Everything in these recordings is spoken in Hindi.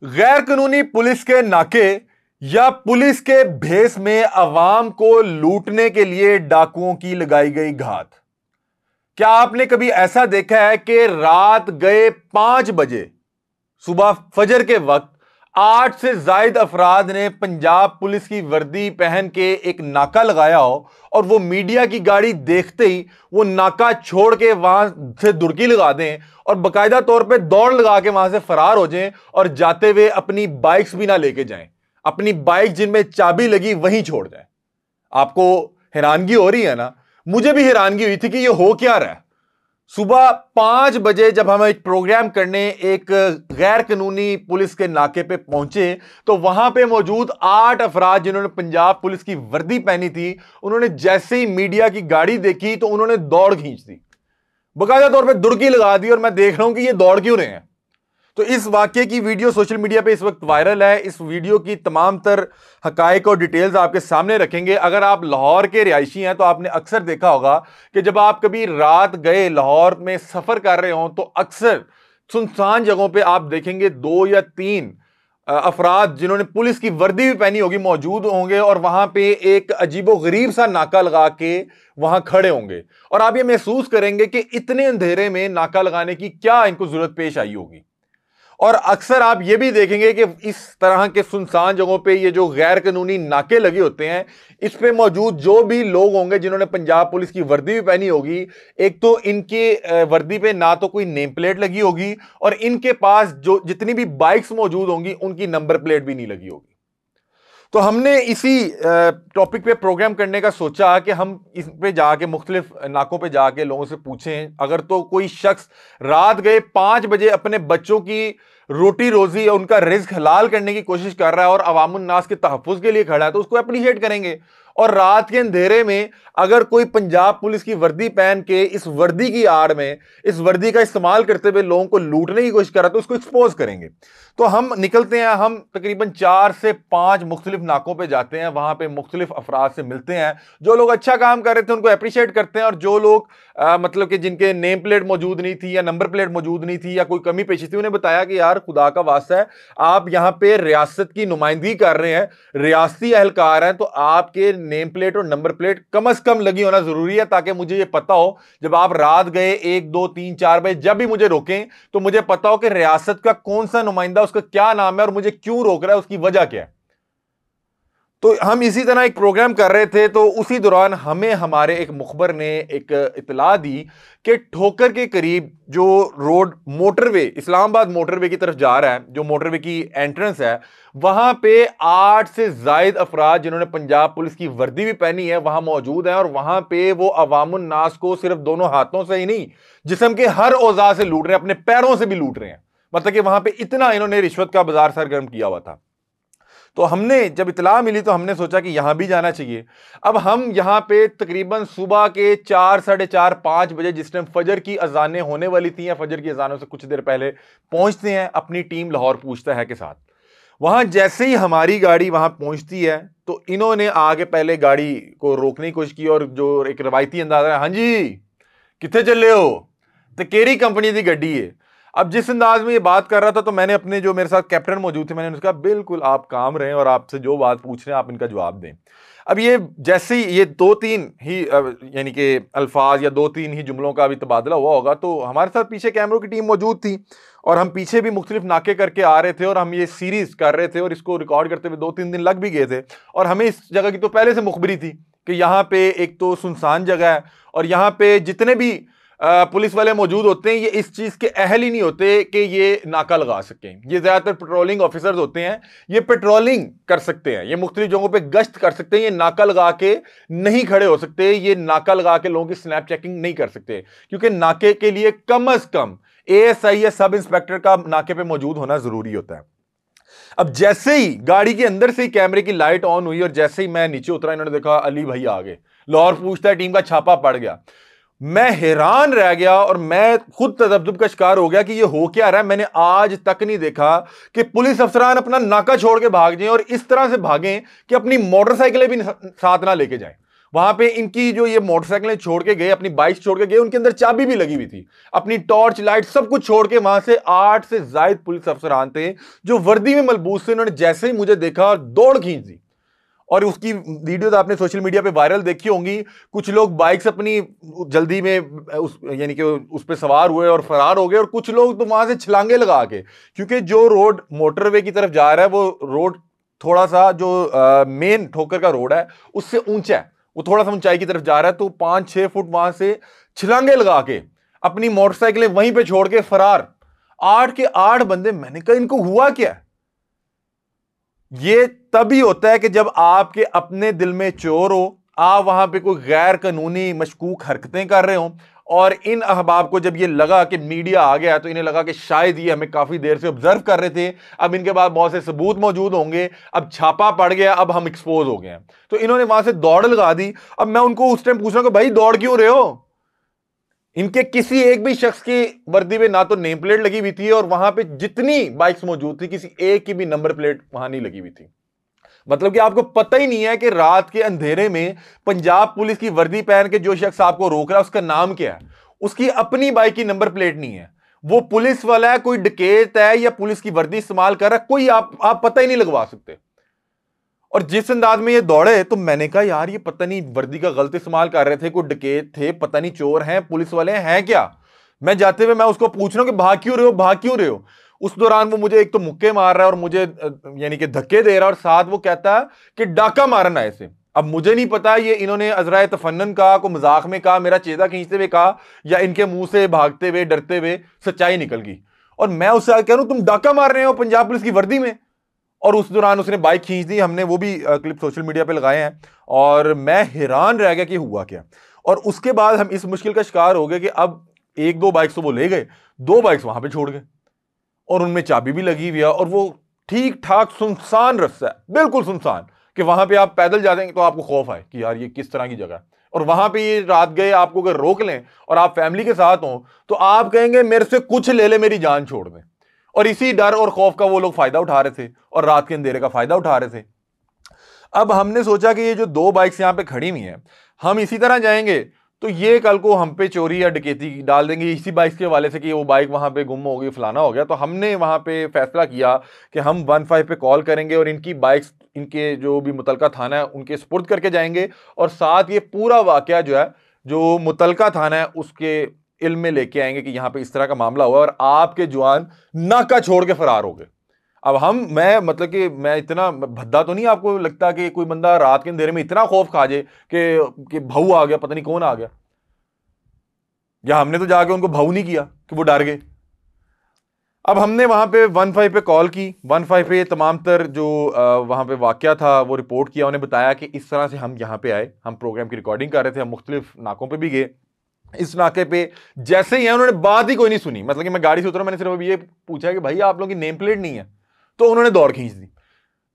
गैर कानूनी पुलिस के नाके या पुलिस के भेस में अवाम को लूटने के लिए डाकुओं की लगाई गई घात। क्या आपने कभी ऐसा देखा है कि रात गए 5 बजे सुबह फजर के वक्त 8 से ज्यादा अफराद ने पंजाब पुलिस की वर्दी पहन के एक नाका लगाया हो और वो मीडिया की गाड़ी देखते ही वो नाका छोड़ के वहां से दुड़की लगा दें और बकायदा तौर पे दौड़ लगा के वहां से फरार हो जाएं और जाते हुए अपनी बाइक्स भी ना लेके जाएं, अपनी बाइक जिनमें चाबी लगी वहीं छोड़ जाएं? आपको हैरानगी हो रही है ना? मुझे भी हैरानगी हुई थी कि ये हो क्या रहा है। सुबह 5 बजे जब हम एक प्रोग्राम करने एक गैर कानूनी पुलिस के नाके पे पहुंचे तो वहां पे मौजूद 8 अफराद जिन्होंने पंजाब पुलिस की वर्दी पहनी थी, उन्होंने जैसे ही मीडिया की गाड़ी देखी तो उन्होंने दौड़ खींच दी, बकायदा तौर पे दुड़की लगा दी। और मैं देख रहा हूं कि ये दौड़ क्यों रहे हैं। तो इस वाक्य की वीडियो सोशल मीडिया पे इस वक्त वायरल है। इस वीडियो की तमाम तर हकायक और डिटेल्स आपके सामने रखेंगे। अगर आप लाहौर के रिहायशी हैं तो आपने अक्सर देखा होगा कि जब आप कभी रात गए लाहौर में सफर कर रहे हो तो अक्सर सुनसान जगहों पे आप देखेंगे 2 या 3 अफराद जिन्होंने पुलिस की वर्दी भी पहनी होगी मौजूद होंगे और वहां पे एक अजीबो गरीब सा नाका लगा के वहां खड़े होंगे और आप ये महसूस करेंगे कि इतने अंधेरे में नाका लगाने की क्या इनको जरूरत पेश आई होगी। और अक्सर आप ये भी देखेंगे कि इस तरह के सुनसान जगहों पे ये जो गैर कानूनी नाके लगे होते हैं, इस पे मौजूद जो भी लोग होंगे जिन्होंने पंजाब पुलिस की वर्दी भी पहनी होगी, एक तो इनके वर्दी पे ना तो कोई नेम प्लेट लगी होगी और इनके पास जो जितनी भी बाइक्स मौजूद होंगी उनकी नंबर प्लेट भी नहीं लगी होगी। तो हमने इसी टॉपिक पे प्रोग्राम करने का सोचा कि हम इस पे जाके मुख्तलिफ नाकों पे जाके लोगों से पूछें, अगर तो कोई शख्स रात गए 5 बजे अपने बच्चों की रोटी रोजी या उनका रिज्क हलाल करने की कोशिश कर रहा है और अवामुन नास के तहफ़्फ़ुज़ के लिए खड़ा है तो उसको अप्रिशिएट करेंगे। और रात के अंधेरे में अगर कोई पंजाब पुलिस की वर्दी पहन के इस वर्दी की आड़ में इस वर्दी का इस्तेमाल करते हुए लोगों को लूटने की कोशिश कर रहा है तो उसको एक्सपोज करेंगे। तो हम निकलते हैं, हम तकरीबन 4 से 5 मुख्तलिफ नाकों पे जाते हैं, वहां पे मुख्तलिफ अफराद से मिलते हैं। जो लोग अच्छा काम कर रहे थे उनको अप्रिशिएट करते हैं और जो लोग मतलब कि जिनके नेम प्लेट मौजूद नहीं थी या नंबर प्लेट मौजूद नहीं थी या कोई कमी पेशी थी, उन्हें बताया कि यार खुदा का वास्ता है, आप यहाँ पे रियासत की नुमाइंदगी कर रहे हैं, रियासती एहलकार हैं, तो आपके नेम प्लेट और नंबर प्लेट कम से कम लगी होना जरूरी है ताकि मुझे ये पता हो जब आप रात गए 1, 2, 3, 4 बजे जब भी मुझे रोकें तो मुझे पता हो कि रियासत का कौन सा नुमाइंदा, उसका क्या नाम है और मुझे क्यों रोक रहा है, उसकी वजह क्या है। तो हम इसी तरह एक प्रोग्राम कर रहे थे तो उसी दौरान हमें हमारे एक मुखबर ने एक इतला दी कि ठोकर के करीब जो रोड मोटरवे इस्लामाबाद मोटरवे की तरफ जा रहा है, जो मोटरवे की एंट्रेंस है, वहां पे 8 से ज्यादा अफराद जिन्होंने पंजाब पुलिस की वर्दी भी पहनी है वहां मौजूद हैं और वहां पे वो अवामुन नास को सिर्फ दोनों हाथों से ही नहीं, जिस्म के हर औजार से लूट रहे हैं, अपने पैरों से भी लूट रहे हैं। मतलब कि वहां पे इतना इन्होंने रिश्वत का बाजार सरगर्म किया हुआ था। तो हमने जब इतला मिली तो हमने सोचा कि यहां भी जाना चाहिए। अब हम यहां पे तकरीबन सुबह के 4, 4:30, 5 बजे जिस टाइम फजर की अजानें होने वाली थी या फजर की अजानों से कुछ देर पहले पहुंचते हैं अपनी टीम लाहौर पूछता है के साथ। वहां जैसे ही हमारी गाड़ी वहां पहुंचती है तो इन्होंने आगे पहले गाड़ी को रोकने की कोशिश की और जो एक रवायती अंदाजा है, हाँ जी कितने चले हो, तो केरी कंपनी की गड्डी है। अब जिस अंदाज में ये बात कर रहा था तो मैंने अपने जो मेरे साथ कैप्टन मौजूद थे मैंने उसका बिल्कुल आप काम रहें और आपसे जो बात पूछ रहे हैं आप इनका जवाब दें। अब ये जैसे ही ये 2-3 ही यानी कि अल्फाज या 2-3 ही जुमलों का भी तबादला हुआ होगा तो हमारे साथ पीछे कैमरों की टीम मौजूद थी और हम पीछे भी मुख्तलिफ नाके करके आ रहे थे और हम ये सीरीज कर रहे थे और इसको रिकॉर्ड करते हुए 2-3 दिन लग भी गए थे। और हमें इस जगह की तो पहले से मुखबरी थी कि यहाँ पे एक तो सुनसान जगह है और यहाँ पे जितने भी पुलिस वाले मौजूद होते हैं ये इस चीज के अहल ही नहीं होते कि ये नाका लगा सकें। ये ज्यादातर पेट्रोलिंग ऑफिसर्स होते हैं, ये पेट्रोलिंग कर सकते हैं, ये मुख्तलिफ जगहों पे गश्त कर सकते हैं, ये नाका लगा के नहीं खड़े हो सकते, ये नाका लगा के लोगों की स्नैप चेकिंग नहीं कर सकते क्योंकि नाके के लिए कम अज कम ASI या सब इंस्पेक्टर का नाके पे मौजूद होना जरूरी होता है। अब जैसे ही गाड़ी के अंदर से ही कैमरे की लाइट ऑन हुई और जैसे ही मैं नीचे उतरा इन्होंने देखा अली भाई आ गए, लाहौर पूछता है टीम का छापा पड़ गया। मैं हैरान रह गया और मैं खुद तजब्जुब का शिकार हो गया कि ये हो क्या रहा है। मैंने आज तक नहीं देखा कि पुलिस अफसरान अपना नाका छोड़ के भाग जाएं और इस तरह से भागें कि अपनी मोटरसाइकिलें भी साथ ना लेके जाएं। वहां पे इनकी जो ये मोटरसाइकिलें छोड़ के गए, अपनी बाइक छोड़ के गए, उनके अंदर चाबी भी लगी हुई थी, अपनी टॉर्च लाइट सब कुछ छोड़ के वहां से 8 से ज्यादा पुलिस अफसरान थे जो वर्दी में मलबूस थे। उन्होंने जैसे ही मुझे देखा और दौड़ खींच दी, और उसकी वीडियोस आपने सोशल मीडिया पे वायरल देखी होंगी। कुछ लोग बाइक से अपनी जल्दी में यानी कि उस पर सवार हुए और फरार हो गए, और कुछ लोग तो वहां से छलांगे लगा के, क्योंकि जो रोड मोटरवे की तरफ जा रहा है वो रोड थोड़ा सा जो मेन ठोकर का रोड है उससे ऊंचा है, वो थोड़ा सा ऊंचाई की तरफ जा रहा है, तो 5-6 फुट वहां से छलांगे लगा के अपनी मोटरसाइकिलें वहीं पे छोड़ के फरार। 8 के 8 बंदे। मैंने कहा इनको हुआ क्या? ये तभी होता है कि जब आपके अपने दिल में चोर हो, आप वहां पे कोई गैर कानूनी मशकूक हरकतें कर रहे हो, और इन अहबाब को जब ये लगा कि मीडिया आ गया तो इन्हें लगा कि शायद ये हमें काफी देर से ऑब्जर्व कर रहे थे, अब इनके पास बहुत से सबूत मौजूद होंगे, अब छापा पड़ गया, अब हम एक्सपोज हो गए हैं, तो इन्होंने वहां से दौड़ लगा दी। अब मैं उनको उस टाइम पूछ रहा हूं कि भाई दौड़ क्यों रहे हो? इनके किसी एक भी शख्स की वर्दी में ना तो नेम प्लेट लगी हुई थी, और वहां पे जितनी बाइक्स मौजूद थी किसी एक की भी नंबर प्लेट वहां नहीं लगी हुई थी। मतलब कि आपको पता ही नहीं है कि रात के अंधेरे में पंजाब पुलिस की वर्दी पहन के जो शख्स आपको रोक रहा है उसका नाम क्या है, उसकी अपनी बाइक की नंबर प्लेट नहीं है, वो पुलिस वाला है, कोई डकैत है या पुलिस की वर्दी इस्तेमाल कर रहा है, कोई आप पता ही नहीं लगवा सकते। और जिस अंदाज में ये दौड़े तो मैंने कहा यार ये पता नहीं वर्दी का गलत इस्तेमाल कर रहे थे, कोई डकैत थे, पता नहीं चोर हैं, पुलिस वाले हैं क्या। मैं जाते हुए मैं उसको पूछ रहा हूं कि भाग क्यों रहे हो, भाग क्यों रहे हो? उस दौरान वो मुझे एक तो मुक्के मार रहा है और मुझे यानी कि धक्के दे रहा है, और साथ वो कहता है कि डाका मारना है इसे। अब मुझे नहीं पता ये इन्होंने अजराय तफन्नन कहा, को मजाक में कहा, मेरा चेहरा खींचते हुए कहा, या इनके मुंह से भागते हुए डरते हुए सच्चाई निकल गई। और मैं उससे कह रहा हूं तुम डाका मार रहे हो पंजाब पुलिस की वर्दी में। और उस दौरान उसने बाइक खींच दी, हमने वो भी क्लिप सोशल मीडिया पे लगाए हैं, और मैं हैरान रह गया कि हुआ क्या। और उसके बाद हम इस मुश्किल का शिकार हो गए कि अब 1-2 बाइक्स तो वो ले गए, 2 बाइक्स वहां पे छोड़ गए, और उनमें चाबी भी लगी हुई है, और वो ठीक ठाक सुनसान रास्ता है, बिल्कुल सुनसान, कि वहां पे आप पैदल जाते तो आपको खौफ आए कि यार ये किस तरह की जगह है। और वहां पे ये रात गए, आपको अगर रोक लें और आप फैमिली के साथ हो तो आप कहेंगे मेरे से कुछ ले ले, मेरी जान छोड़ दें। और इसी डर और खौफ का वो लोग फायदा उठा रहे थे, और रात के अंधेरे का फायदा उठा रहे थे। अब हमने सोचा कि ये जो 2 बाइक्स यहां पे खड़ी हुई हैं, हम इसी तरह जाएंगे तो ये कल को हम पे चोरी या डकैती डाल देंगे इसी बाइक के हवाले से कि वो बाइक वहां पे गुम हो गई, फलाना हो गया। तो हमने वहां पे फैसला किया कि हम 15 पे कॉल करेंगे और इनकी बाइक्स इनके जो भी मुतलका थाना है उनके सुपुर्द करके जाएंगे, और साथ ये पूरा वाकया जो है जो मुतलका थाना है उसके इल्म में लेके आएंगे कि यहां पे इस तरह का मामला हुआ और आपके जवान नाका छोड़ के फरार हो गए। अब मैं मतलब कि मैं इतना भद्दा तो नहीं आपको लगता कि कोई बंदा रात के अंधेरे में इतना खौफ खा जाए कि भाऊ आ गया, पता नहीं कौन आ गया, या हमने तो जाके उनको भाऊ नहीं किया कि वो डर गए। अब हमने वहां पे 15 पे कॉल की, 15 पे तमाम तर जो वहां पे वाकया था वो रिपोर्ट किया, उन्हें बताया कि इस तरह से हम यहाँ पे आए, हम प्रोग्राम की रिकॉर्डिंग कर रहे थे, हम मुख्तलिफ नाकों पे भी गए। इस नाके पे जैसे ही उन्होंने बात ही कोई नहीं सुनी, मतलब कि मैं गाड़ी से उतरा, मैंने सिर्फ ये पूछा कि भाई आप लोगों की नेम प्लेट नहीं है, तो उन्होंने दौड़ खींच दी।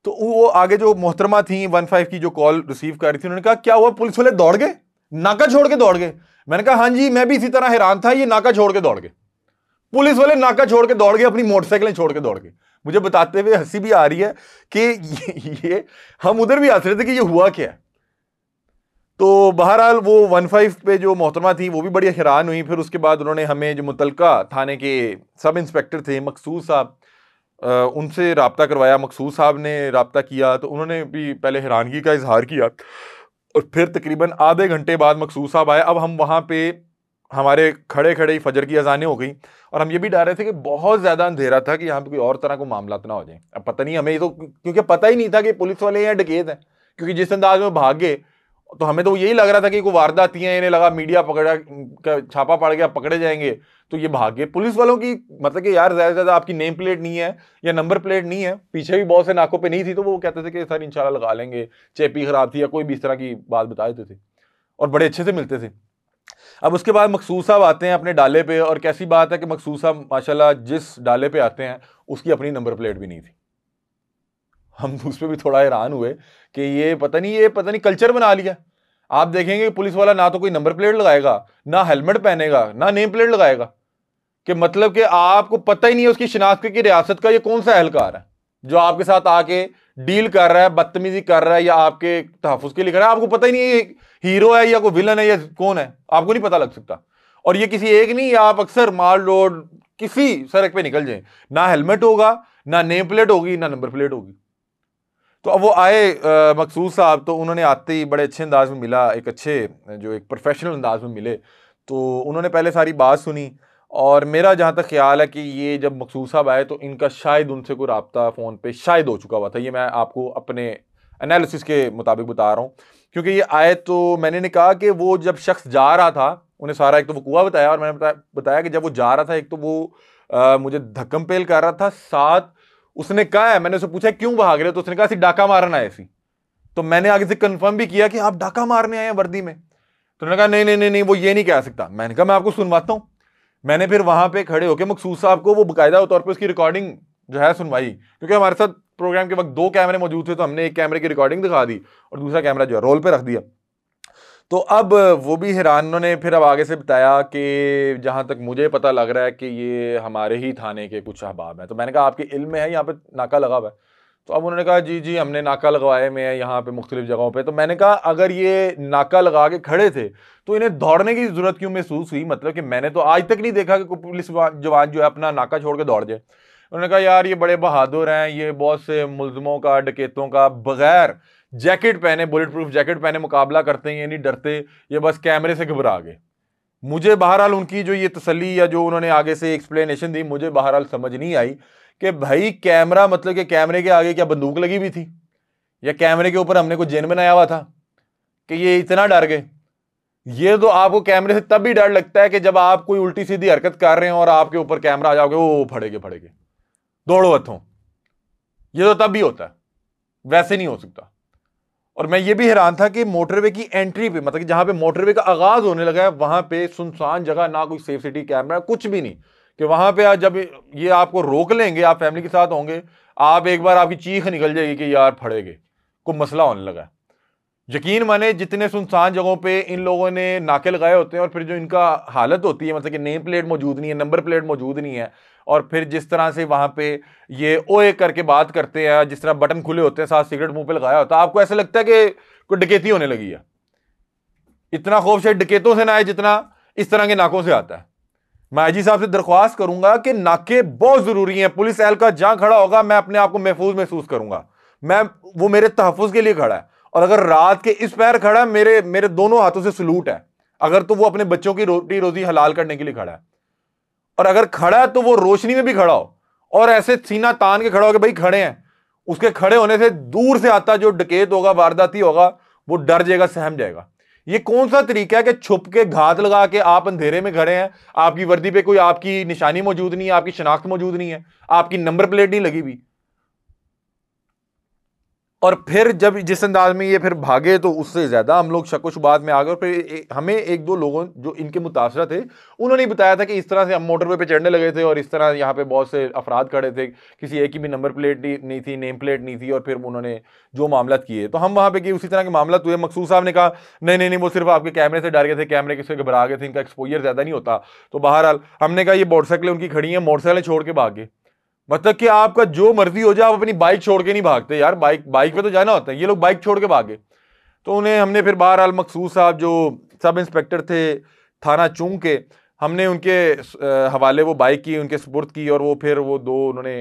तो वो आगे जो मोहतरमा थी 15 की जो कॉल रिसीव कर रही थी, उन्होंने कहा क्या हुआ, पुलिस वाले दौड़ गए, नाका छोड़ के दौड़ गए? मैंने कहा हाँ जी, मैं भी इसी तरह हैरान था, ये नाका छोड़ के दौड़ गए, पुलिस वाले नाका छोड़ के दौड़ गए, अपनी मोटरसाइकिलें छोड़ के दौड़ गए। मुझे बताते हुए हंसी भी आ रही है कि ये हम उधर भी हंस रहे थे कि ये हुआ क्या है। तो बहरहाल वो 15 पे जो मोहतरमा थी वो भी बड़ी हैरान हुई। फिर उसके बाद उन्होंने हमें जो मुतलका थाने के सब इंस्पेक्टर थे मकसूद साहब, उनसे रब्ता करवाया। मकसूद साहब ने रब्ता किया तो उन्होंने भी पहले हैरानगी का इजहार किया, और फिर तकरीबन आधे घंटे बाद मकसूद साहब आए। अब हम वहाँ पे हमारे खड़े खड़े ही फजर की अजानें हो गई, और हम ये भी डर रहे थे कि बहुत ज़्यादा अंधेरा था कि यहाँ पे कोई और तरह को मामला ना हो जाए। अब पता नहीं हमें तो, क्योंकि पता ही नहीं था कि पुलिस वाले या डकैत हैं, क्योंकि जिस अंदाज में भाग गए तो हमें तो यही लग रहा था कि कोई वारदात है, इन्हें लगा मीडिया पकड़ा, छापा पड़ गया, पकड़े जाएंगे, तो ये भाग गए। पुलिस वालों की मतलब कि यार ज़्यादा से ज़्यादा आपकी नेम प्लेट नहीं है या नंबर प्लेट नहीं है, पीछे भी बहुत से नाकों पे नहीं थी, तो वो कहते थे कि सर इंशाल्लाह लगा लेंगे, चेपी खराब थी या कोई भी इस तरह की बात बता देते थे, और बड़े अच्छे से मिलते थे। अब उसके बाद मकसूद साहब आते हैं अपने डाले पे, और कैसी बात है कि मकसूद साहब माशाल्लाह जिस डाले पे आते हैं उसकी अपनी नंबर प्लेट भी नहीं थी। हम उस पर भी थोड़ा हैरान हुए कि ये पता नहीं कल्चर बना लिया। आप देखेंगे पुलिस वाला ना तो कोई नंबर प्लेट लगाएगा, ना हेलमेट पहनेगा, ना नेम प्लेट लगाएगा, कि मतलब कि आपको पता ही नहीं है उसकी शिनाख्त की रियासत का ये कौन सा एहलकार है जो आपके साथ आके डील कर रहा है, बदतमीजी कर रहा है, या आपके तहफ्फुज के लिए खड़ा है, आपको पता ही नहीं है हीरो है या कोई विलन है या कौन है, आपको नहीं पता लग सकता। और ये किसी एक नहीं, आप अक्सर माल रोड किसी सड़क पे निकल जाए, ना हेलमेट होगा, ना नेम प्लेट होगी, ना नंबर प्लेट होगी। तो अब वो आए मकसूद साहब, तो उन्होंने आते ही बड़े अच्छे अंदाज में मिला, एक अच्छे जो एक प्रोफेशनल अंदाज में मिले। तो उन्होंने पहले सारी बात सुनी, और मेरा जहाँ तक ख्याल है कि ये जब मकसूद साहब आए तो इनका शायद उनसे कोई रब्ता फ़ोन पे शायद हो चुका हुआ था। ये मैं आपको अपने एनालिसिस के मुताबिक बता रहा हूँ, क्योंकि ये आए तो मैंने कहा कि वो जब शख्स जा रहा था, उन्हें सारा एक तो वकूआ बताया, और मैंने बताया कि जब वो जा रहा था, एक तो वो मुझे धक्कम पेल कर रहा था, साथ उसने कहा है, मैंने उससे पूछा क्यों भाग रहे हो, तो उसने कहा डाका मारना है ऐसी। तो मैंने आगे से कंफर्म भी किया कि आप डाका मारने आए हैं वर्दी में। तो उन्होंने कहा नहीं नहीं नहीं नहीं, वो ये नहीं कह सकता। मैंने कहा मैं आपको सुनवाता हूं। मैंने फिर वहां पे खड़े होकर मकसूद साहब को वो बाकायदा तौर पे उसकी रिकॉर्डिंग जो है सुनवाई, क्योंकि हमारे साथ प्रोग्राम के वक्त 2 कैमरे मौजूद थे, तो हमने एक कैमरे की रिकॉर्डिंग दिखा दी और दूसरा कैमरा जो है रोल पे रख दिया। तो अब वो भी हैरान, उन्होंने फिर अब आगे से बताया कि जहां तक मुझे पता लग रहा है कि ये हमारे ही थाने के कुछ अहबाब हैं। तो मैंने कहा आपके इल्म में है यहाँ पे नाका लगा हुआ है? तो अब उन्होंने कहा जी जी हमने नाका लगवाए में है यहाँ पे मुख्तलिफ जगहों पे। तो मैंने कहा अगर ये नाका लगा के खड़े थे तो इन्हें दौड़ने की जरूरत क्यों महसूस हुई? मतलब कि मैंने तो आज तक नहीं देखा कि कोई पुलिस जवान जो है अपना नाका छोड़ के दौड़ जाए। उन्होंने कहा यार ये बड़े बहादुर हैं, ये बहुत से मुल्जमों का, डकैतों का बगैर जैकेट पहने, बुलेट प्रूफ जैकेट पहने मुकाबला करते हैं, ये नहीं डरते, ये बस कैमरे से घबरा गए। मुझे बहरहाल उनकी जो ये तसल्ली या जो उन्होंने आगे से एक्सप्लेनेशन दी, मुझे बहरहाल समझ नहीं आई कि भाई कैमरा मतलब कि कैमरे के आगे क्या बंदूक लगी हुई थी, या कैमरे के ऊपर हमने कुछ जिन बनाया हुआ था कि ये इतना डर गए। ये तो आपको कैमरे से तब भी डर लगता है कि जब आप कोई उल्टी सीधी हरकत कर रहे हैं और आपके ऊपर कैमरा आ जाओगे, ओ फड़ेगे फड़ेगे दौड़ो हथों। ये तो तब भी होता है, वैसे नहीं हो सकता। और मैं ये भी हैरान था कि मोटरवे की एंट्री पे, मतलब कि जहां पे मोटरवे का आगाज होने लगा है, वहां पे सुनसान जगह, ना कोई सेफ सिटी कैमरा, कुछ भी नहीं, कि वहां पे आज जब ये आपको रोक लेंगे, आप फैमिली के साथ होंगे, आप एक बार आपकी चीख निकल जाएगी कि यार फड़ेगे, कोई मसला होने लगा है। यकीन माने जितने सुनसान जगहों पे इन लोगों ने नाके लगाए होते हैं, और फिर जो इनका हालत होती है, मतलब कि नेम प्लेट मौजूद नहीं है, नंबर प्लेट मौजूद नहीं है, और फिर जिस तरह से वहां पे ये ओए करके बात करते हैं, जिस तरह बटन खुले होते हैं, साथ सिगरेट मुंह पे लगाया होता है, आपको ऐसा लगता है कि कोई डकैती होने लगी है। इतना खौफ शायद डकैतों से ना आए जितना इस तरह के नाकों से आता है। मैं आईजी साहब से दरख्वास्त करूंगा कि नाके बहुत जरूरी हैं। पुलिस एहलकार जहां खड़ा होगा, मैं अपने आप को महफूज महसूस करूंगा, वो मेरे तहफ्फुज के लिए खड़ा है। और अगर रात के इस पैर खड़ा है, मेरे दोनों हाथों से सलूट है। अगर तो वो अपने बच्चों की रोटी रोजी हलाल करने के लिए खड़ा है, और अगर खड़ा है तो वो रोशनी में भी खड़ा हो, और ऐसे सीना तान के खड़ा हो कि भाई खड़े हैं। उसके खड़े होने से दूर से आता जो डकैत होगा, वारदाती होगा, वो डर जाएगा, सहम जाएगा। ये कौन सा तरीका है कि छुप के घात लगा के आप अंधेरे में खड़े हैं, आपकी वर्दी पे कोई आपकी निशानी मौजूद नहीं है, आपकी शनाख्त मौजूद नहीं है, आपकी नंबर प्लेट नहीं लगी हुई, और फिर जब जिस अंदाज में ये फिर भागे तो उससे ज्यादा हम लोग शक व शुबात में आ गए। और फिर हमें एक दो लोगों जो इनके मुतासरा थे, उन्होंने बताया था कि इस तरह से हम मोटरवे पे चढ़ने लगे थे, और इस तरह यहाँ पे बहुत से अफराद खड़े थे, किसी एक की भी नंबर प्लेट नहीं थी, नेम प्लेट नहीं थी, और फिर उन्होंने जो मामला किए तो हम वहाँ पे गए, उसी तरह के मामला हुए। मकसूद साहब ने कहा नहीं नहीं नहीं, वो सिर्फ आपके कैमरे से डर गए थे, कैमरे के से घबरा गए थे, इनका एक्सपोजर ज्यादा नहीं होता। तो बहरहाल हमने कहा ये मोटरसाइकिलें उनकी खड़ी हैं, मोटरसाइकिलें छोड़ के भाग गए। मतलब कि आपका जो मर्जी हो जाए, आप अपनी बाइक छोड़ के नहीं भागते यार, बाइक पे तो जाना होता है। ये लोग बाइक छोड़ के भागे। तो उन्हें हमने फिर बहरहाल मकसूद साहब जो सब इंस्पेक्टर थे थाना चूंग के, हमने उनके हवाले वो बाइक की, उनके सुपुर्द की, और वो फिर वो दो उन्होंने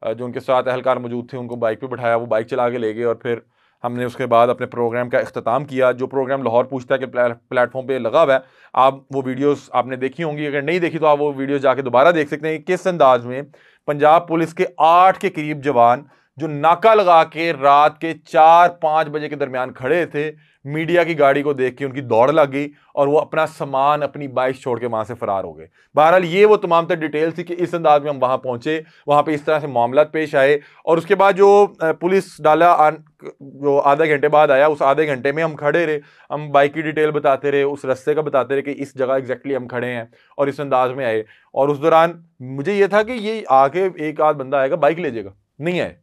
जो उनके साथ अहलकार मौजूद थे उनको बाइक पे बिठाया, वो बाइक चला के ले गए, और फिर हमने उसके बाद अपने प्रोग्राम का इख्तिताम किया। जो प्रोग्राम लाहौर पूछता है कि प्लेटफॉर्म पे लगा हुआ है, आप वो वीडियोस आपने देखी होंगी, अगर नहीं देखी तो आप वो वीडियोस जाके दोबारा देख सकते हैं किस अंदाज में पंजाब पुलिस के 8 के करीब जवान जो नाका लगा के रात के 4-5 बजे के दरमियान खड़े थे, मीडिया की गाड़ी को देख के उनकी दौड़ लग गई, और वो अपना सामान, अपनी बाइक छोड़ के वहां से फरार हो गए। बहरहाल ये वो तमाम तर डिटेल थी कि इस अंदाज में हम वहां पहुंचे, वहां पे इस तरह से मामला पेश आए। और उसके बाद जो पुलिस डाला जो आधे घंटे बाद आया, उस आधे घंटे में हम खड़े रहे, हम बाइक की डिटेल बताते रहे, उस रास्ते का बताते रहे कि इस जगह एग्जैक्टली हम खड़े हैं, और इस अंदाज में आए। और उस दौरान मुझे ये था कि ये आके एक आध बंदा आएगा बाइक ले जाएगा, नहीं आए।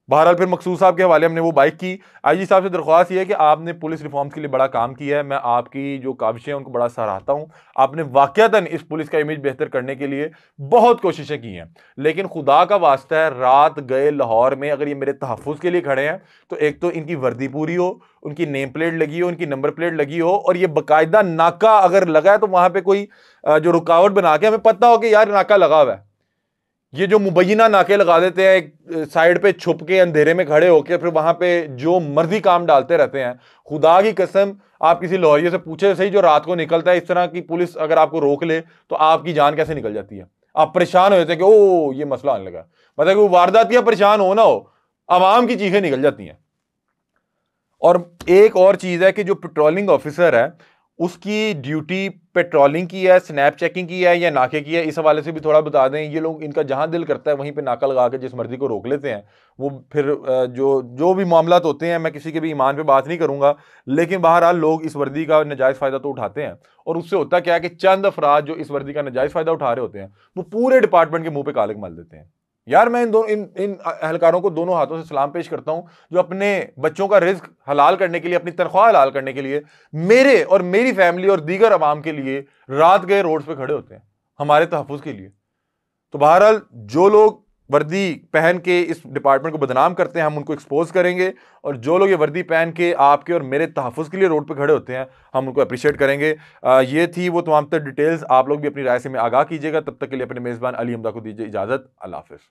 बहरहाल फिर मकसूद साहब के हवाले हमने वो बाइक की। आईजी साहब से दरख्वास्त ये है कि आपने पुलिस रिफॉर्म्स के लिए बड़ा काम किया है, मैं आपकी जो काविशें हैं उनको बड़ा सराहता हूँ। आपने वाकयातन इस पुलिस का इमेज बेहतर करने के लिए बहुत कोशिशें की हैं, लेकिन खुदा का वास्ता है, रात गए लाहौर में अगर ये मेरे तहफ़्फ़ुज़ के लिए खड़े हैं तो एक तो इनकी वर्दी पूरी हो, उनकी नेम प्लेट लगी हो, उनकी नंबर प्लेट लगी हो, और ये बाकायदा नाका अगर लगा है तो वहां पर कोई जो रुकावट बना के हमें पता हो कि यार नाका लगा हुआ है। ये जो मुबैना नाके लगा देते हैं एक साइड पे छुप के अंधेरे में खड़े होकर, फिर वहां पे जो मर्जी काम डालते रहते हैं। खुदा की कसम, आप किसी लाहौरिये से पूछे सही जो रात को निकलता है, इस तरह की पुलिस अगर आपको रोक ले तो आपकी जान कैसे निकल जाती है। आप परेशान हो जाते हैं कि ओ ये मसला आने लगा, मतलब कि वो वारदात या परेशान हो ना हो, आवाम की चीखें निकल जाती हैं। और एक और चीज है कि जो पेट्रोलिंग ऑफिसर है उसकी ड्यूटी पेट्रोलिंग की है, स्नैप चेकिंग की है या नाके की है, इस हवाले से भी थोड़ा बता दें। ये लोग इनका जहां दिल करता है वहीं पे नाका लगा के जिस मर्जी को रोक लेते हैं। वो फिर जो जो भी मामलात होते हैं, मैं किसी के भी ईमान पे बात नहीं करूंगा, लेकिन बहरहाल लोग इस वर्दी का नजायज़ फ़ायदा तो उठाते हैं। और उससे होता क्या है कि चंद अफराद जो इस वर्दी का नजायज़ फ़ायदा उठा रहे होते हैं वो पूरे डिपार्टमेंट के मुंह पे कालिक मल देते हैं। यार मैं इन अहलकारों को दोनों हाथों से सलाम पेश करता हूं जो अपने बच्चों का रिज्क हलाल करने के लिए, अपनी तनख्वाह हलाल करने के लिए मेरे और मेरी फैमिली और दीगर अवाम के लिए रात गए रोड्स पे खड़े होते हैं हमारे तहफ़्फ़ुज़ के लिए। तो बहरहाल जो लोग वर्दी पहन के इस डिपार्टमेंट को बदनाम करते हैं हम उनको एक्सपोज करेंगे, और जो लोग ये वर्दी पहन के आपके और मेरे तहफ़्फ़ुज़ के लिए रोड पे खड़े होते हैं हम उनको अप्रिशिएट करेंगे। ये थी वो तमाम तर डिटेल्स। आप लोग भी अपनी राय से में आगाह कीजिएगा। तब तक के लिए अपने मेज़बान अली हमदा को दीजिए इजाज़त। अल्लाह हाफ़िज़।